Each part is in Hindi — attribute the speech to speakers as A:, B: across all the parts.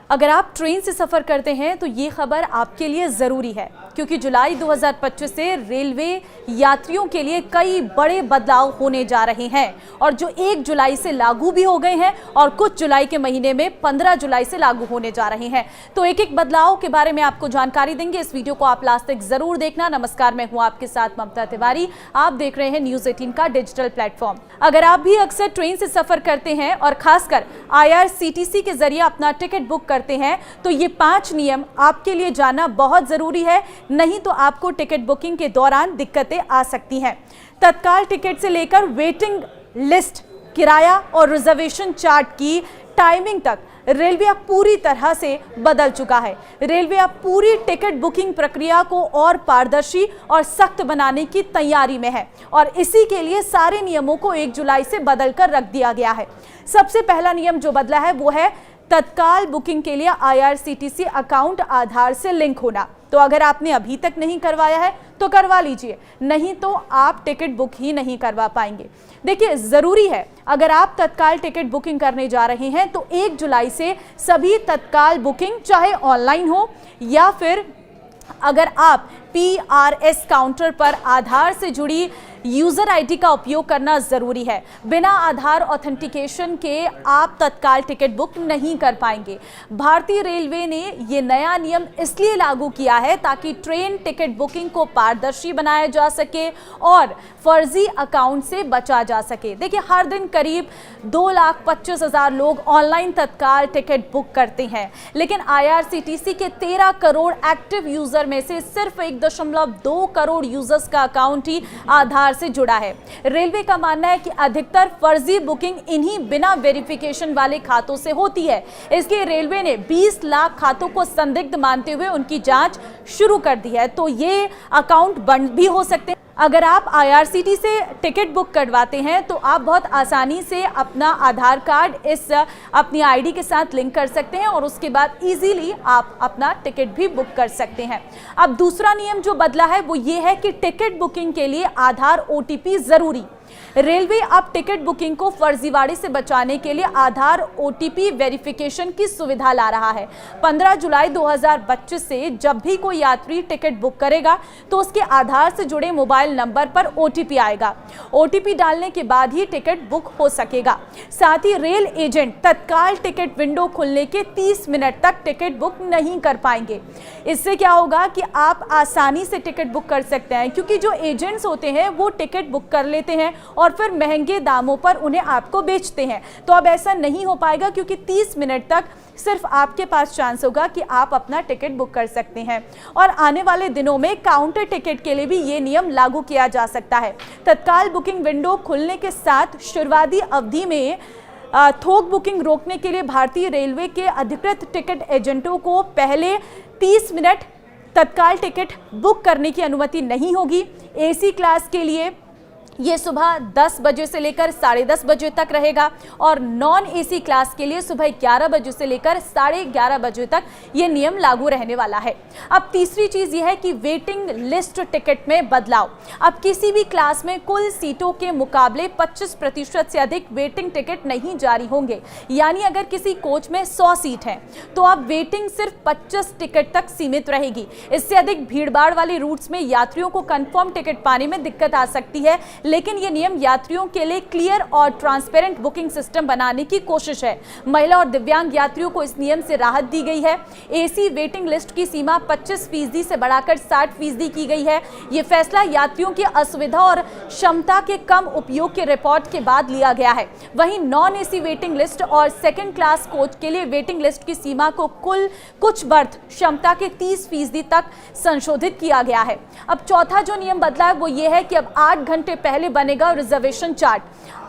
A: अगर आप ट्रेन से सफ़र करते हैं तो ये खबर आपके लिए ज़रूरी है, क्योंकि जुलाई 2025 से रेलवे यात्रियों के लिए कई बड़े बदलाव होने जा रहे हैं और जो 1 जुलाई से लागू भी हो गए हैं और कुछ जुलाई के महीने में 15 जुलाई से लागू होने जा रहे हैं। तो एक एक बदलाव के बारे में आपको जानकारी देंगे। इस वीडियो को आप लास्ट तक जरूर देखना। नमस्कार, मैं हूं आपके साथ ममता तिवारी। आप देख रहे हैं न्यूज़ 18 का डिजिटल प्लेटफॉर्म। अगर आप भी अक्सर ट्रेन से सफ़र करते हैं और खासकर IRCTC के जरिए अपना टिकट बुक करते हैं तो ये 5 नियम आपके लिए जानना बहुत ज़रूरी है, नहीं तो आपको टिकट बुकिंग के दौरान दिक्कतें आ सकती हैं। तत्काल टिकट से लेकर वेटिंग लिस्ट, किराया और रिजर्वेशन चार्ट की टाइमिंग तक रेलवे अब पूरी तरह से बदल चुका है। रेलवे अब पूरी टिकट बुकिंग प्रक्रिया को और पारदर्शी और सख्त बनाने की तैयारी में है और इसी के लिए सारे नियमों को 1 जुलाई से बदलकर रख दिया गया है। सबसे पहला नियम जो बदला है वो है तत्काल बुकिंग के लिए IRCTC अकाउंट आधार से लिंक होना। तो अगर आपने अभी तक नहीं करवाया है तो करवा लीजिए, नहीं तो आप टिकट बुक ही नहीं करवा पाएंगे। देखिए, ज़रूरी है, अगर आप तत्काल टिकट बुकिंग करने जा रहे हैं तो 1 जुलाई से सभी तत्काल बुकिंग, चाहे ऑनलाइन हो या फिर अगर आप PRS काउंटर पर आधार से जुड़ी यूज़र ID का उपयोग करना ज़रूरी है। बिना आधार ऑथेंटिकेशन के आप तत्काल टिकट बुक नहीं कर पाएंगे। भारतीय रेलवे ने ये नया नियम इसलिए लागू किया है ताकि ट्रेन टिकट बुकिंग को पारदर्शी बनाया जा सके और फर्जी अकाउंट से बचा जा सके। देखिए, हर दिन करीब 2,25,000 लोग ऑनलाइन तत्काल टिकट बुक करते हैं, लेकिन IRCTC के 13 करोड़ एक्टिव यूज़र में से सिर्फ 1.2 करोड़ यूजर्स का अकाउंट ही आधार से जुड़ा है। रेलवे का मानना है कि अधिकतर फर्जी बुकिंग इन्हीं बिना वेरिफिकेशन वाले खातों से होती है। इसलिए रेलवे ने 20 लाख खातों को संदिग्ध मानते हुए उनकी जांच शुरू कर दी है। तो ये अकाउंट बंद भी हो सकते हैं। अगर आप IRCTC से टिकट बुक करवाते हैं तो आप बहुत आसानी से अपना आधार कार्ड इस अपनी ID के साथ लिंक कर सकते हैं और उसके बाद इजीली आप अपना टिकट भी बुक कर सकते हैं। अब दूसरा नियम जो बदला है वो ये है कि टिकट बुकिंग के लिए आधार OTP ज़रूरी। रेलवे अब टिकट बुकिंग को फर्जीवाड़े से बचाने के लिए आधार OTP वेरिफिकेशन की सुविधा ला रहा है। 15 जुलाई 2025 से जब भी कोई यात्री टिकट बुक करेगा तो उसके आधार से जुड़े मोबाइल नंबर पर OTP आएगा। OTP डालने के बाद ही टिकट बुक हो सकेगा। साथ ही रेल एजेंट तत्काल टिकट विंडो खुलने के 30 मिनट तक टिकट बुक नहीं कर पाएंगे। इससे क्या होगा कि आप आसानी से टिकट बुक कर सकते हैं, क्योंकि जो एजेंट्स होते हैं वो टिकट बुक कर लेते हैं और फिर महंगे दामों पर उन्हें आपको बेचते हैं। तो अब ऐसा नहीं हो पाएगा, क्योंकि 30 मिनट तक सिर्फ आपके पास चांस होगा कि आप अपना टिकट बुक कर सकते हैं। और आने वाले दिनों में काउंटर टिकट के लिए भी ये नियम लागू किया जा सकता है। तत्काल बुकिंग विंडो खुलने के साथ शुरुआती अवधि में थोक बुकिंग रोकने के लिए भारतीय रेलवे के अधिकृत टिकट एजेंटों को पहले 30 मिनट तत्काल टिकट बुक करने की अनुमति नहीं होगी। AC क्लास के लिए ये सुबह 10 बजे से लेकर 10:30 बजे तक रहेगा और नॉन AC क्लास के लिए सुबह 11 बजे से लेकर 11:30 बजे तक ये नियम लागू रहने वाला है। अब तीसरी चीज़ ये है कि वेटिंग लिस्ट टिकट में बदलाव। अब किसी भी क्लास में कुल सीटों के मुकाबले 25% से अधिक वेटिंग टिकट नहीं जारी होंगे। यानी अगर किसी कोच में 100 सीट हैं तो अब वेटिंग सिर्फ 25 टिकट तक सीमित रहेगी। इससे अधिक भीड़भाड़ वाले रूट्स में यात्रियों को कंफर्म टिकट पाने में दिक्कत आ सकती है, लेकिन ये नियम यात्रियों के लिए क्लियर और ट्रांसपेरेंट बुकिंग सिस्टम बनाने की कोशिश है। महिला और दिव्यांग यात्रियों को इस नियम से राहत दी गई है। AC वेटिंग लिस्ट की सीमा 25% से बढ़ाकर 60% की गई है। ये फैसला यात्रियों की असुविधा और क्षमता के कम उपयोग के रिपोर्ट के बाद लिया गया है। वहीं नॉन AC वेटिंग लिस्ट और सेकेंड क्लास कोच के लिए वेटिंग लिस्ट की सीमा को कुल कुछ बर्थ क्षमता के 30% तक संशोधित किया गया है। अब चौथा जो नियम बदला है वो ये है कि अब 8 घंटे पहले बनेगा रिजर्वेशन चार्ट।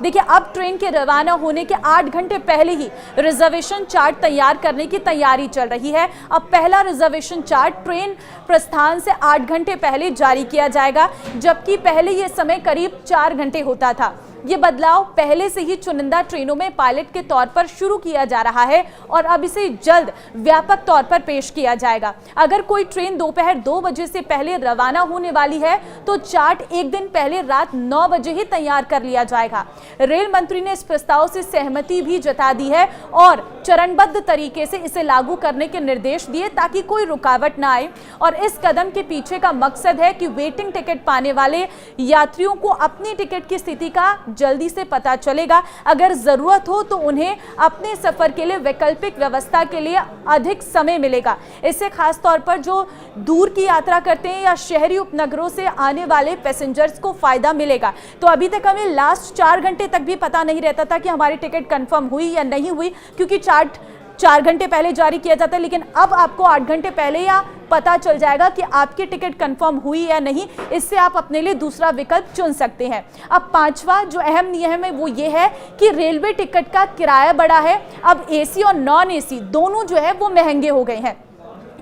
A: देखिए, अब ट्रेन के रवाना होने के 8 घंटे पहले ही रिजर्वेशन चार्ट तैयार करने की तैयारी चल रही है। अब पहला रिजर्वेशन चार्ट ट्रेन प्रस्थान से 8 घंटे पहले जारी किया जाएगा, जबकि पहले यह समय करीब 4 घंटे होता था। ये बदलाव पहले से ही चुनिंदा ट्रेनों में पायलट के तौर पर शुरू किया जा रहा है और अब इसे जल्द व्यापक तौर पर पेश किया जाएगा। अगर कोई ट्रेन दोपहर 2 बजे से पहले रवाना होने वाली है तो चार्ट एक दिन पहले रात 9 बजे ही तैयार कर लिया जाएगा। रेल मंत्री ने इस प्रस्ताव से सहमति भी जता दी है और चरणबद्ध तरीके से इसे लागू करने के निर्देश दिए ताकि कोई रुकावट ना आए। और इस कदम के पीछे का मकसद है कि वेटिंग टिकट पाने वाले यात्रियों को अपनी टिकट की स्थिति का जल्दी से पता चलेगा। अगर जरूरत हो तो उन्हें अपने सफर के लिए वैकल्पिक व्यवस्था के लिए अधिक समय मिलेगा। इससे खास तौर पर जो दूर की यात्रा करते हैं या शहरी उपनगरों से आने वाले पैसेंजर्स को फायदा मिलेगा। तो अभी तक हमें लास्ट 4 घंटे तक भी पता नहीं रहता था कि हमारी टिकट कंफर्म हुई या नहीं हुई, क्योंकि चार्ट 4 घंटे पहले जारी किया जाता है, लेकिन अब आपको 8 घंटे पहले या पता चल जाएगा कि आपकी टिकट कंफर्म हुई या नहीं। इससे आप अपने लिए दूसरा विकल्प चुन सकते हैं। अब 5वां जो अहम नियम है वो ये है कि रेलवे टिकट का किराया बढ़ा है। अब एसी और नॉन एसी दोनों जो है वो महंगे हो गए हैं।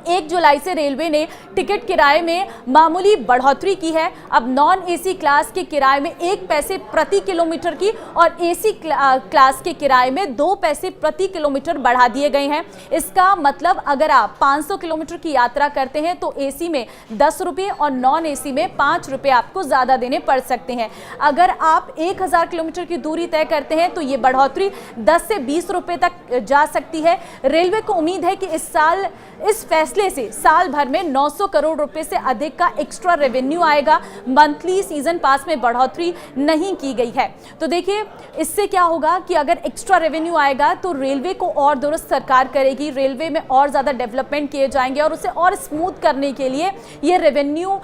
A: 1 जुलाई से रेलवे ने टिकट किराए में मामूली बढ़ोतरी की है। अब नॉन एसी क्लास के किराए में 1 पैसे प्रति किलोमीटर की और एसी क्लास के किराए में 2 पैसे प्रति किलोमीटर बढ़ा दिए गए हैं। इसका मतलब अगर आप 500 किलोमीटर की यात्रा करते हैं तो एसी में 10 रुपये और नॉन एसी में 5 रुपये आपको ज़्यादा देने पड़ सकते हैं। अगर आप 1000 किलोमीटर की दूरी तय करते हैं तो ये बढ़ोतरी 10 से 20 रुपये तक जा सकती है। रेलवे को उम्मीद है कि इस फैसले से साल भर में 900 करोड़ रुपए से अधिक का एक्स्ट्रा रेवेन्यू आएगा। मंथली सीजन पास में बढ़ोतरी नहीं की गई है। तो देखिए इससे क्या होगा कि अगर एक्स्ट्रा रेवेन्यू आएगा तो रेलवे को और दुरुस्त सरकार करेगी, रेलवे में और ज़्यादा डेवलपमेंट किए जाएंगे और उसे और स्मूथ करने के लिए ये रेवेन्यू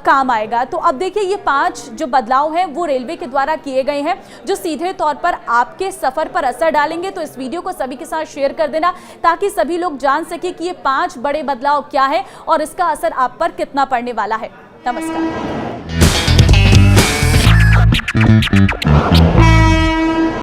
A: काम आएगा। तो अब देखिए ये 5 जो बदलाव हैं वो रेलवे के द्वारा किए गए हैं जो सीधे तौर पर आपके सफ़र पर असर डालेंगे। तो इस वीडियो को सभी के साथ शेयर कर देना ताकि सभी लोग जान सके कि ये 5 बड़े बदलाव क्या है और इसका असर आप पर कितना पड़ने वाला है। नमस्कार।